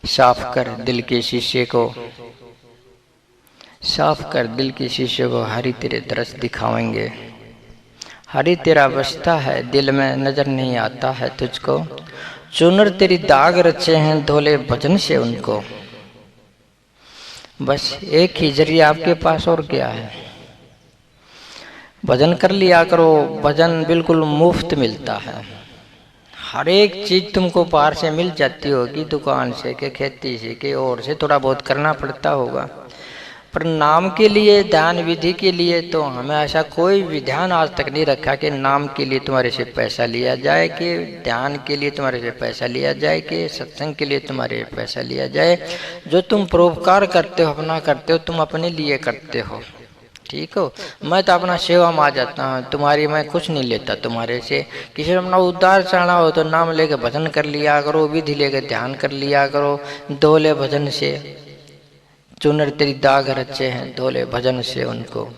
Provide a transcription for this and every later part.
साफ कर दिल के शीशे को, साफ कर दिल के शीशे को, हरी तेरे दरस दिखावेंगे। हरी तेरा बसता है दिल में, नजर नहीं आता है तुझको। चुनर तेरी दाग रचे हैं, धोले भजन से उनको। बस एक ही जरिया आपके पास, और क्या है। भजन कर लिया करो, भजन बिल्कुल मुफ्त मिलता है। हर एक चीज तुमको बाहर से मिल जाती होगी, दुकान से के खेती से के और से थोड़ा बहुत करना पड़ता होगा, पर नाम के लिए ध्यान विधि के लिए तो हमें ऐसा कोई विधान आज तक नहीं रखा कि नाम के लिए तुम्हारे से पैसा लिया जाए, कि ध्यान के लिए तुम्हारे से पैसा लिया जाए, कि सत्संग के लिए तुम्हारे पैसा लिया जाए। जो तुम परोपकार करते हो, अपना करते हो, तुम अपने लिए करते हो, ठीक हो। मैं तो अपना सेवा में आ जाता हूँ, तुम्हारी मैं कुछ नहीं लेता तुम्हारे से। किसी ने अपना उद्धार चाहना हो तो नाम लेके भजन कर लिया करो, विधि लेके ध्यान कर लिया करो, दोले भजन से। चुनर तेरी दाग रचे हैं, धोले भजन से उनको।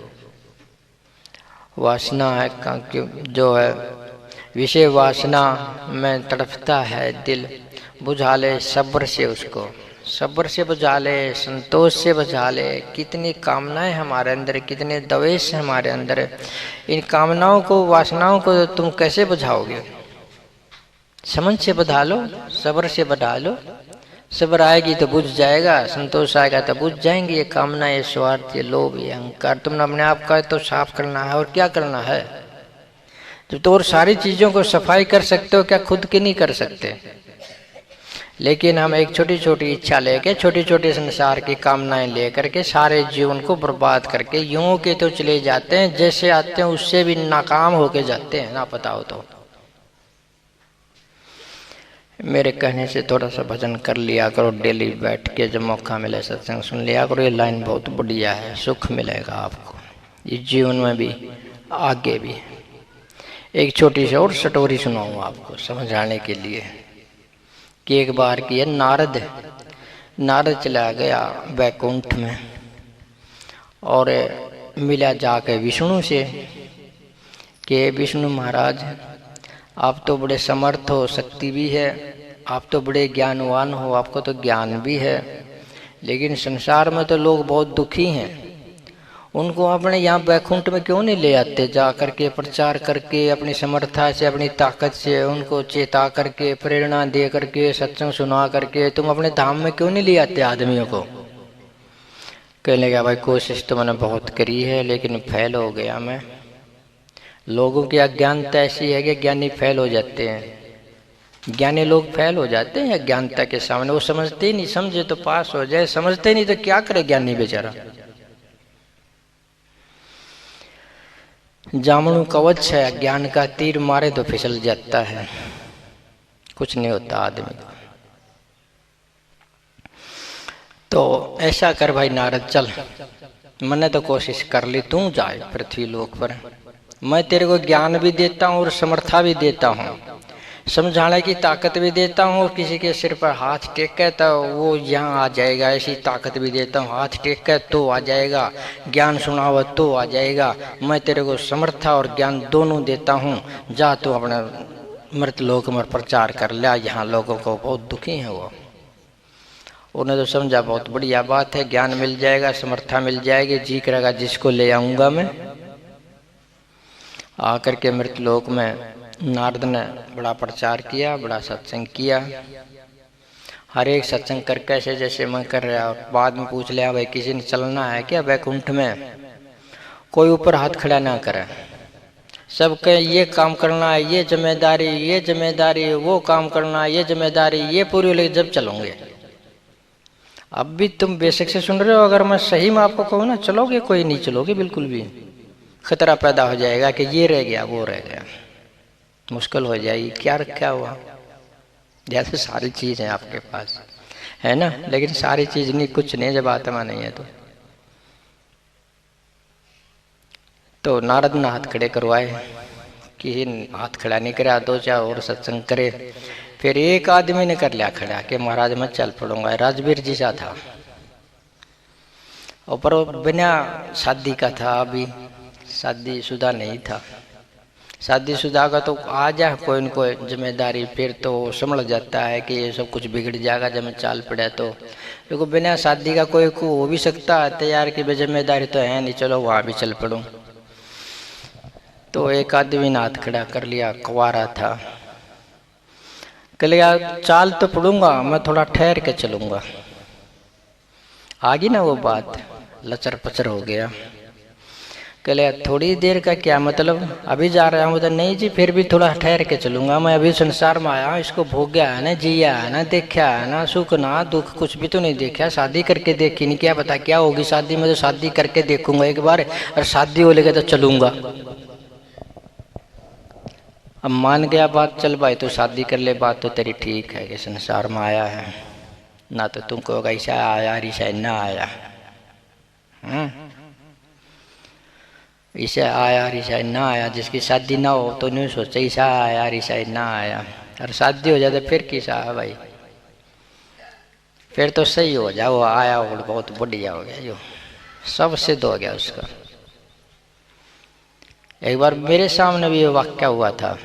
वासना है जो है विषय वासना में तड़पता है दिल, बुझा ले सब्र से उसको, सब्र से बुझा ले, संतोष से बुझा ले। कितनी कामनाएं हमारे अंदर, कितने द्वेष हमारे अंदर, इन कामनाओं को, वासनाओं को तुम कैसे बुझाओगे। समझ से बुझा लो, सब्र से बुझा लो। सब्र आएगी तो बुझ जाएगा, संतोष आएगा तो बुझ जाएंगे ये कामना, ये स्वार्थ, ये लोभ, ये अहंकार। तुमने अपने आप का तो साफ करना है, और क्या करना है। तो और सारी चीजों को सफाई कर सकते हो क्या, खुद की नहीं कर सकते। लेकिन हम एक छोटी छोटी इच्छा लेके, छोटी छोटी संसार की कामनाएं लेकर के सारे जीवन को बर्बाद करके यूं के तो चले जाते हैं, जैसे आते हैं उससे भी नाकाम होके जाते हैं, ना पता हो तो। मेरे कहने से थोड़ा सा भजन कर लिया करो, डेली बैठ के जब मौका मिले सत्संग सुन लिया करो। ये लाइन बहुत बढ़िया है, सुख मिलेगा आपको इस जीवन में भी, आगे भी। एक छोटी सी और स्टोरी सुनाऊँ आपको समझ आने के लिए, कि एक बार की है नारद चला गया वैकुंठ में, और मिला जाके विष्णु से कि विष्णु महाराज, आप तो बड़े समर्थ हो, शक्ति भी है, आप तो बड़े ज्ञानवान हो, आपको तो ज्ञान भी है, लेकिन संसार में तो लोग बहुत दुखी हैं। उनको अपने यहाँ वैकुंठ में क्यों नहीं ले आते, जा करके प्रचार करके, अपनी समर्था से, अपनी ताकत से उनको चेता करके, प्रेरणा दे करके, सत्संग सुना करके तुम अपने धाम में क्यों नहीं ले आते आदमियों को। कहने लगा, भाई कोशिश तो मैंने बहुत करी है, लेकिन फेल हो गया मैं। लोगों की अज्ञानता ऐसी है कि ज्ञानी फेल हो जाते हैं, ज्ञानी लोग फेल हो जाते हैं अज्ञानता के सामने। वो समझते ही नहीं, समझे तो पास हो जाए, समझते नहीं तो क्या करे ज्ञानी बेचारा। जामुन कवच है, ज्ञान का तीर मारे तो फिसल जाता है, कुछ नहीं होता आदमी को। तो ऐसा कर भाई नारद, चल मैंने तो कोशिश कर ली, तू जाए पृथ्वी लोक पर, मैं तेरे को ज्ञान भी देता हूँ और समर्था भी देता हूँ, समझाने की ताकत भी देता हूँ, और किसी के सिर पर हाथ टेक के तो वो यहाँ आ जाएगा, ऐसी ताकत भी देता हूँ। हाथ टेक के तो आ जाएगा, ज्ञान सुनावा तो आ जाएगा। मैं तेरे को समर्था और ज्ञान दोनों देता हूँ, जा तू अपना मृत लोक में प्रचार कर लिया, यहाँ लोगों को बहुत दुखी है वो। उन्हें तो समझा बहुत बढ़िया बात है, ज्ञान मिल जाएगा, समर्था मिल जाएगी, जी करेगा जिसको ले आऊँगा मैं। आकर के मृत लोक में नारद ने बड़ा प्रचार किया, बड़ा सत्संग किया। हर एक सत्संग कर कैसे जैसे मैं कर रहा, और बाद में पूछ लिया, भाई किसी ने चलना है क्या वैकुंठ में। कोई ऊपर हाथ खड़ा ना करे, सबके ये काम करना है, ये जिम्मेदारी, वो काम करना है, ये जिम्मेदारी, ये पूरी लेके जब चलोगे। अब भी तुम बेशक से सुन रहे हो, अगर मैं सही में आपको कहूँ ना, चलोगे कोई नहीं चलोगे, बिल्कुल भी खतरा पैदा हो जाएगा कि ये रह गया वो रह गया, मुश्किल हो जाएगी, क्या रखा हुआ। जैसे सारी चीज है आपके पास है ना, लेकिन सारी चीज नहीं, कुछ नहीं जब आत्मा नहीं है तो नारद ने हाथ खड़े करवाए, कि हाथ खड़ा नहीं करा, दो चार और सत्संग करे। फिर एक आदमी ने कर लिया खड़ा कि महाराज मैं चल पड़ूंगा, राजवीर जी सा था, और पर बिना शादी का था, अभी शादी शुदा नहीं था, शादीशुदा का तो आ जाए कोई न कोई जिम्मेदारी, फिर तो समझ जाता है कि ये सब कुछ बिगड़ जाएगा जब मैं चाल पड़ा तो। देखो बिना शादी का कोई को हो भी सकता है तैयार की जिम्मेदारी तो है नहीं, चलो वहाँ भी चल पड़ूँ। तो एक आदमी ने हाथ खड़ा कर लिया, कुंवारा था। कह लिया चाल तो पड़ूंगा, मैं थोड़ा ठहर के चलूंगा। आगी ना वो बात, लचर पचर हो गया। कह लिया थोड़ी देर का क्या मतलब, अभी जा रहा हूँ। तो नहीं जी फिर भी थोड़ा ठहर के चलूंगा, मैं अभी संसार में आया हूँ, इसको भोग्या है ना, जिया है ना, देखा है ना, सुख ना दुख कुछ भी तो नहीं देखा, शादी करके देखी नहीं, क्या पता क्या होगी शादी में, तो शादी करके देखूंगा एक बार, और शादी हो लेगा तो चलूंगा। अब मान गया बात, चल भाई तो शादी कर ले, बात तो तेरी ठीक है कि संसार में आया है ना, तो तुमको ऐसा आया ऐसा ना आया, ऐसा आया ऐसा ना आया। जिसकी शादी ना हो तो नहीं सोचा ऐसा आया ऐसा ना आया, और शादी हो जाए तो फिर किसा है भाई, फिर तो सही हो जाए, वो आया और बहुत बढ़िया हो गया, जो सब सिद्ध हो गया उसका। एक बार मेरे सामने भी ये वाक्या हुआ था।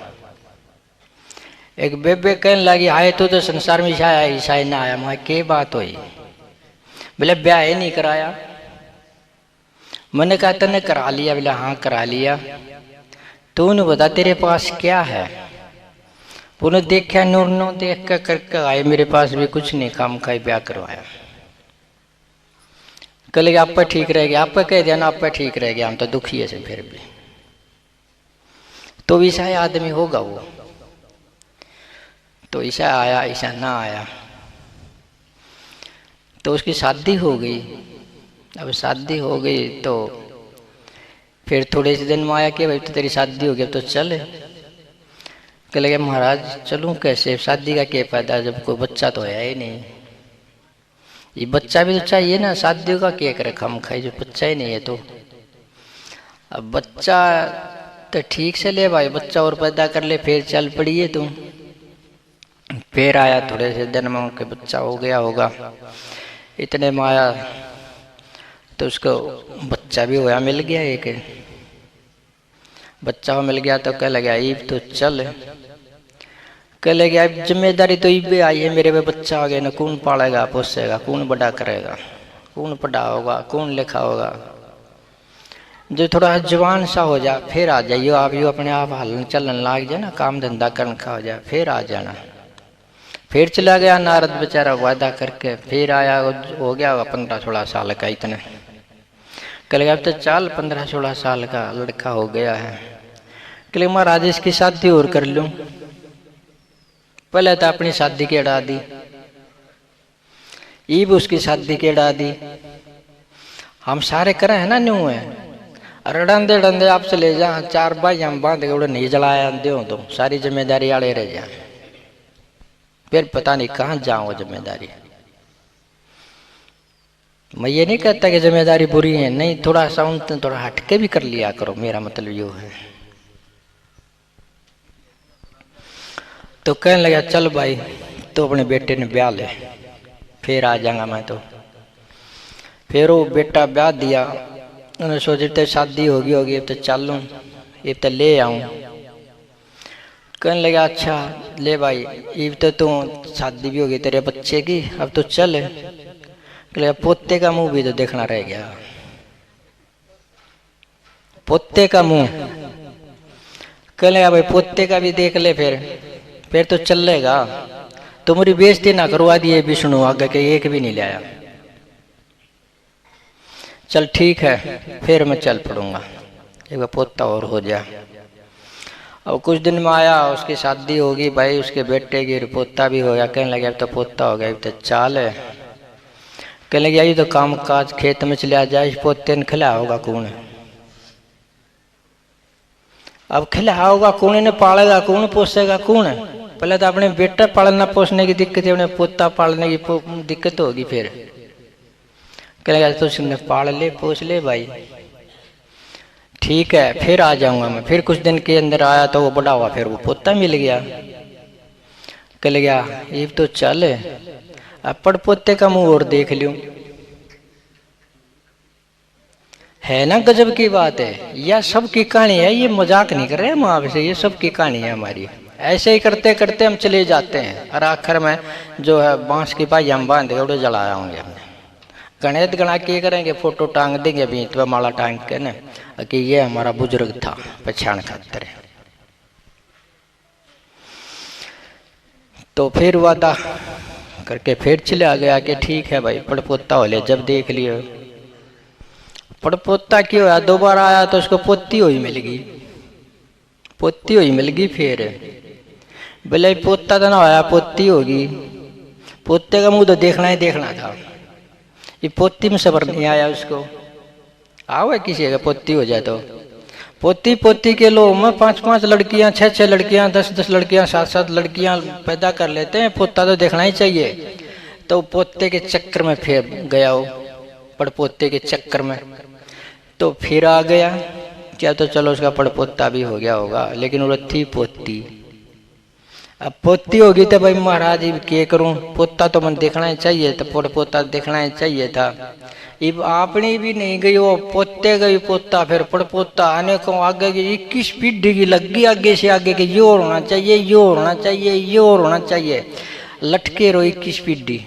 एक बेबे कहने लगी आए तो संसार में ईसा आया ईसा ना आया। मैं के बात हुई, बोले ब्याह ही नहीं कराया। मैंने कहा तने करा लिया, बोले हाँ करा लिया। तूने बता तेरे पास क्या है, पुनः देखा नूर नो देख कर करके आए, मेरे पास भी कुछ नहीं, काम का ब्याह करवाया। कल आप पे ठीक रह गया, आप पे कह दिया ना, आप पे ठीक रह गया, हम तो दुखी है से फिर भी। तो ऐसा आदमी होगा वो, तो ऐसा आया ऐसा ना आया। तो उसकी शादी हो गई। अब शादी हो गई तो फिर थोड़े से दिन में आया कि भाई तो तेरी शादी हो गई, तो चल। कह लगे महाराज चलूं कैसे, शादी का क्या फायदा जब कोई बच्चा तो है ही नहीं, ये बच्चा भी तो चाहिए ना, शादी का क्या करे खम खाई, जो बच्चा ही नहीं है। तो अब बच्चा तो ठीक से ले भाई, बच्चा और पैदा कर ले, फिर चल पड़िए तुम। फिर आया थोड़े से दिन में के बच्चा हो गया होगा, इतने में आया तो उसको बच्चा भी होया, मिल गया एक बच्चा मिल गया। तो कह लगा ईब तो चल, कह लगे अब जिम्मेदारी तो ईब भी आई है, मेरे पे बच्चा आ गया ना, कौन पालेगा पोसेगा, कौन बड़ा करेगा, कौन पढ़ा होगा, कौन लिखा होगा। जो थोड़ा जवान सा हो जा फिर आ जाइयो आप, यू अपने आप हलन चलन लाग जाए ना, काम धंधा करने का हो जाए फिर आ जाना। फिर चला गया नारद बेचारा वादा करके, फिर आया, हो गया 15-16 साल का इतने। कल अब तो चाल 15-16 साल का लड़का हो गया है। कल महाराज इसकी शादी और कर लूं, पहले तो अपनी शादी के अड़ा दी, ईब उसकी शादी के अड़ा दी। हम सारे करे है ना न्यू है, रड़ंदे डंदे आप चले जा, 4 भाई हम बांध के नहीं जलाया दो तो सारी जिम्मेदारी आड़े रह जा, फिर पता नहीं कहाँ जाऊँ जिम्मेदारी। मैं ये नहीं कहता कि जिम्मेदारी बुरी है, नहीं, थोड़ा सा उन थोड़ा हटके भी कर लिया करो, मेरा मतलब यो है। तो कहने लगा चल भाई तो अपने बेटे ने ब्याह ले, फिर आ जाऊंगा मैं। तो फिर वो बेटा ब्याह दिया, उन्होंने सोचे शादी होगी अब तो चलूँ, अब तो ले आऊँ। कहने लगा अच्छा ले भाई, अब तो तू शादी भी होगी तेरे बच्चे की, अब तो चल। पोते का मुंह भी तो देखना रह गया, पोते का मुंह। कह लगा भाई पोते का भी देख ले, फिर तो चलेगा। तुम्हारी बेइज्जती ना करवा दिए विष्णु आगे के, एक भी नहीं लाया। चल ठीक है फिर मैं चल पड़ूंगा, एक पोता और हो जाए। अब कुछ दिन में आया, उसकी शादी होगी भाई, उसके बेटे की पोता भी हो गया। कहने लगे अब तो पोता हो गया, अब तो चाल है। कहने लगे ये तो काम काज खेत में चले जाए, इस पोते ने खिलाया होगा कौन, अब खिलाया होगा कौन, ने पालेगा कौन, पोसेगा कौन। पहले तो अपने बेटा पालना पोसने की दिक्कत है, उन्हें पोता पालने की दिक्कत होगी। फिर कहेगा तो उसने पाल ले पोस ले भाई, ठीक है फिर आ जाऊंगा मैं। फिर कुछ दिन के अंदर आया तो वो बड़ा हुआ, फिर वो पोता मिल गया। कह गया ये तो चल अब पड़ पोते का मुंह और देख लियो। है ना गजब की बात है। यह सब की कहानी है, ये मजाक नहीं कर रहे हम आपसे, ये सब की कहानी है हमारी। ऐसे ही करते करते हम चले जाते हैं और आखिर में जो है बांस की पाई हम बांध के उड़े जलाया होंगे हमने। गणित गणा के करेंगे, फोटो टांग देंगे बीच में माला टांग के ना कि ये हमारा बुजुर्ग था पहचान खातिर। तो फिर वादा करके फिर चला गया कि ठीक है भाई पड़पोता हो ले। जब देख लियो पड़पोता क्यों आया, दोबारा आया तो उसको पोती हुई मिल गई, पोती हुई मिल गई। फिर बोले पोता तो ना आया, पोती होगी। पोते का मुंह तो देखना ही देखना था, ये पोती में सबर नहीं आया उसको। आओ किसी का पोती हो जाए तो पोती पोती के लोग में 5-5 लड़कियां, 6-6 लड़कियां, 10-10 लड़कियां, 7-7 लड़कियां पैदा कर लेते हैं। पोता तो देखना ही चाहिए। तो पोते के चक्कर में फिर गया वो, पड़पोते के चक्कर में। तो फिर आ गया क्या, तो चलो उसका पड़पोता भी हो गया होगा, लेकिन वो थी पोती। अब पोती होगी तो भाई महाराज क्या करूं, पोता तो मन देखना ही चाहिए, तो पड़पोता देखना ही चाहिए था। अब आपने भी नहीं गई, वो पोते गई पोता, फिर पड़पोता आने को आगे की 21 पीढ़ी की लग गई आगे से आगे के, यो होना चाहिए, यो होना चाहिए, यो होना चाहिए। लटके रहो 21 पीढ़ी,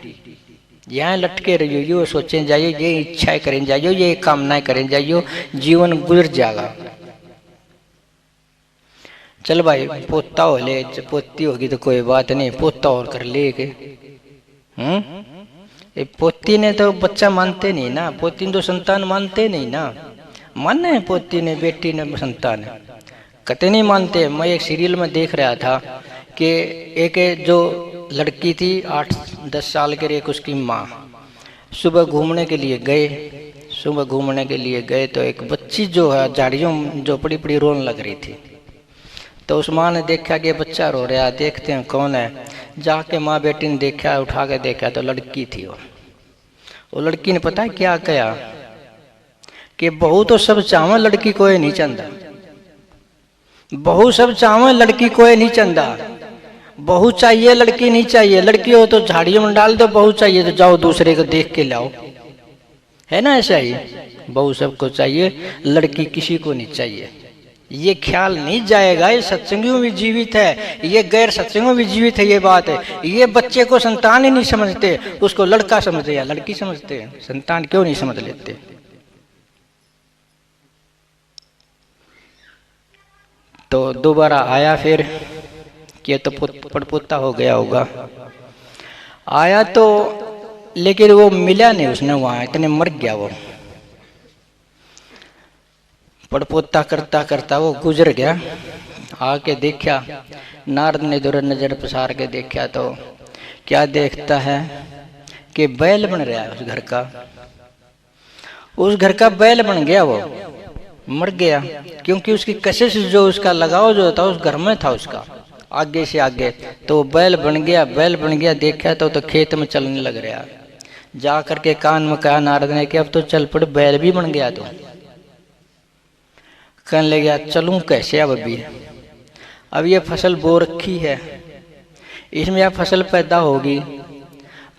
यहाँ लटके रहियो, यो सोचें जाइयो, ये इच्छाएं करें जाइयो, ये कामनाएं करें जाइयो, जीवन गुजर जाएगा। चल भाई पोता हो ले, पोती होगी तो कोई बात नहीं, पोता और कर ले के। पोती ने तो बच्चा मानते नहीं ना, पोती ने तो संतान मानते नहीं ना। माने पोती ने, बेटी ने संतान कते नहीं मानते। मैं एक सीरियल में देख रहा था कि एक जो लड़की थी 8-10 साल के, एक उसकी माँ सुबह घूमने के लिए गए, सुबह घूमने के लिए गए तो एक बच्ची जो है झाड़ियों जो पड़ी पड़ी रोने लग रही थी। तो उस माँ ने देखा कि बच्चा रो रहा है, देखते हैं कौन है। जाके माँ बेटी ने देखा, उठा के देखा तो लड़की थी। वो लड़की ने पता है क्या कहा कि बहू तो सब चाहे, लड़की कोई नहीं चंदा। बहू सब चाहे, लड़की कोई नहीं चंदा। बहू चाहिए, लड़की नहीं चाहिए। लड़की हो तो झाड़ियों में डाल दो, बहू चाहिए तो जाओ दूसरे को देख के लाओ, है ना ऐसा ही। बहू सबको चाहिए, लड़की किसी को नहीं चाहिए। ये ख्याल नहीं जाएगा, ये सत्संगियों में जीवित है, ये गैर सत्संगियों में भी जीवित है ये बात है। ये बच्चे को संतान ही नहीं समझते, उसको लड़का समझते या लड़की समझते हैं, संतान क्यों नहीं समझ लेते। तो दोबारा आया फिर कि तो पड़पोता हो गया होगा। आया तो लेकिन वो मिला नहीं उसने वहां, इतने मर गया वो। पड़पोता करता करता वो गुजर गया। आके देखा, नारद ने दूर नजर पसार के देखा तो क्या देखता है कि बैल बन रहा है उस घर का। उस घर का बैल बन गया, वो मर गया क्योंकि उसकी कशिश जो उसका लगाव जो था उस घर में था उसका, आगे से आगे। तो बैल बन गया, बैल बन गया। देखा तो खेत में चलने लग रहा। जा करके कान में कहा नारद ने कि अब तो चल पड़, बैल भी बन गया। तो कहने लगा चलूं कैसे अब अभी, अब ये फसल बो रखी है, इसमें यह फसल पैदा होगी,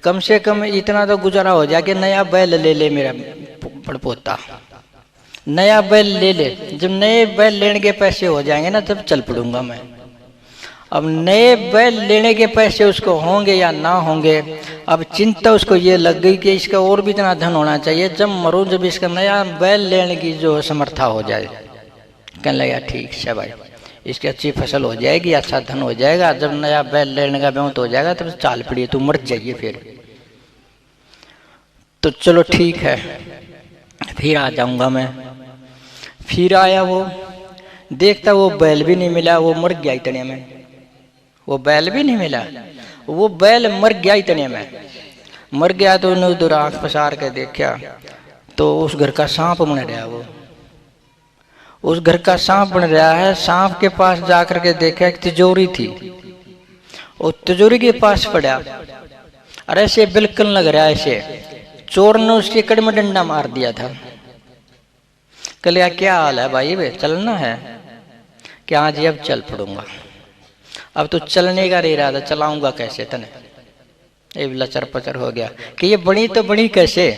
कम से कम इतना तो गुजारा हो जाए कि नया बैल ले ले मेरा पड़पोता, नया बैल ले ले। जब नए बैल लेने के पैसे हो जाएंगे ना तब चल पड़ूंगा मैं। अब नए बैल लेने के पैसे उसको होंगे या ना होंगे, अब चिंता उसको ये लग गई कि इसका और भी इतना धन होना चाहिए, जब मरूं जब इसका नया बैल लेने की जो समर्था हो जाए। कहने लगा ठीक है भाई, इसकी अच्छी फसल हो जाएगी, अच्छा धन हो जाएगा, जब नया बैल लेने का बेहूत हो जाएगा तब चाल पड़ी, तू मर जाइए फिर। तो चलो ठीक है, फिर आ जाऊंगा मैं। फिर आया वो, देखता वो बैल भी नहीं मिला, वो मर गया इतने में। वो बैल भी नहीं मिला, वो बैल मर गया इतने में। मर गया तो उन्होंने उधर आंख पसार के देखा तो उस घर का सांप बन रहा। वो उस घर का सांप बन रहा है। सांप के पास जाकर के देखा एक तिजोरी थी, वो तिजोरी के पास पड़ा और ऐसे बिल्कुल लग रहा है ऐसे। चोर ने उसके कड़ में डंडा मार दिया था। कल क्या हाल है भाई, वे चलना है क्या? हाँ जी अब चल पड़ूंगा। अब तो चलने का रह रहा था, चलाऊंगा कैसे तने? ये लचर पचर हो गया कि ये बनी तो बनी कैसे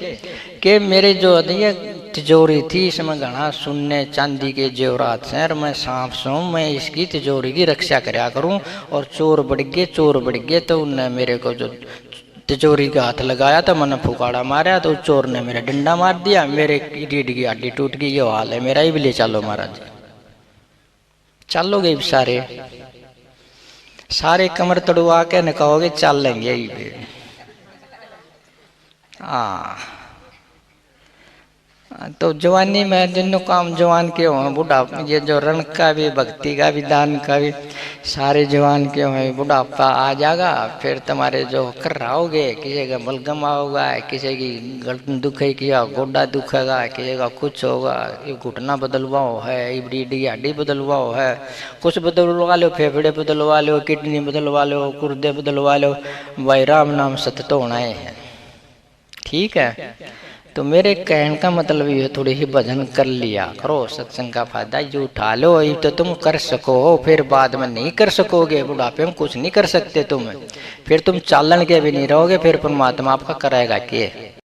कि मेरे जो ये तिजोरी थी, इसमें घना सुनने चांदी के जेवरात हैं, और मैं सांप सो, मैं इसकी तिजोरी की रक्षा करया करूं। और चोर बढ़ गए तो उनने मेरे को जो तिजोरी का हाथ लगाया तो मैंने फुकाड़ा मारा, तो चोर ने मेरा डंडा मार दिया, मेरे रीढ़ की हड्डी टूट गई। ये हाल है मेरा, ही भी ले चलो महाराज। चलोगे सारे कमर तोड़वा के न कहोगे चल लेंगे यही पे। हाँ, तो जवानी में जिन्हों काम जवान के हो, बुढ़ापा ये जो रण का भी, भक्ति का भी, दान का भी, सारे जवान के हो, बुढ़ापा आ जाएगा। फिर तुम्हारे जो कर रहोगे, किसी का बलगम होगा, किसी की गर्दन दुखेगी, गोडा दुखेगा, किसी का कुछ होगा, ये घुटना बदलवाओ है, रीढ़ हड्डी बदलवाओ है, कुछ बदलवा लो, फेफड़े बदलवा लो, किडनी बदलवा लो, गुर्दे बदलवा लो, भाई राम नाम सत्य तो होना है। ठीक है, तो मेरे कहने का मतलब ये थोड़ी ही भजन कर लिया करो, सत्संग का फायदा ये उठा लो, ये तो तुम कर सको, फिर बाद में नहीं कर सकोगे, बुढ़ापे में कुछ नहीं कर सकते तुम, फिर तुम चालन के भी नहीं रहोगे, फिर परमात्मा आपका कराएगा के।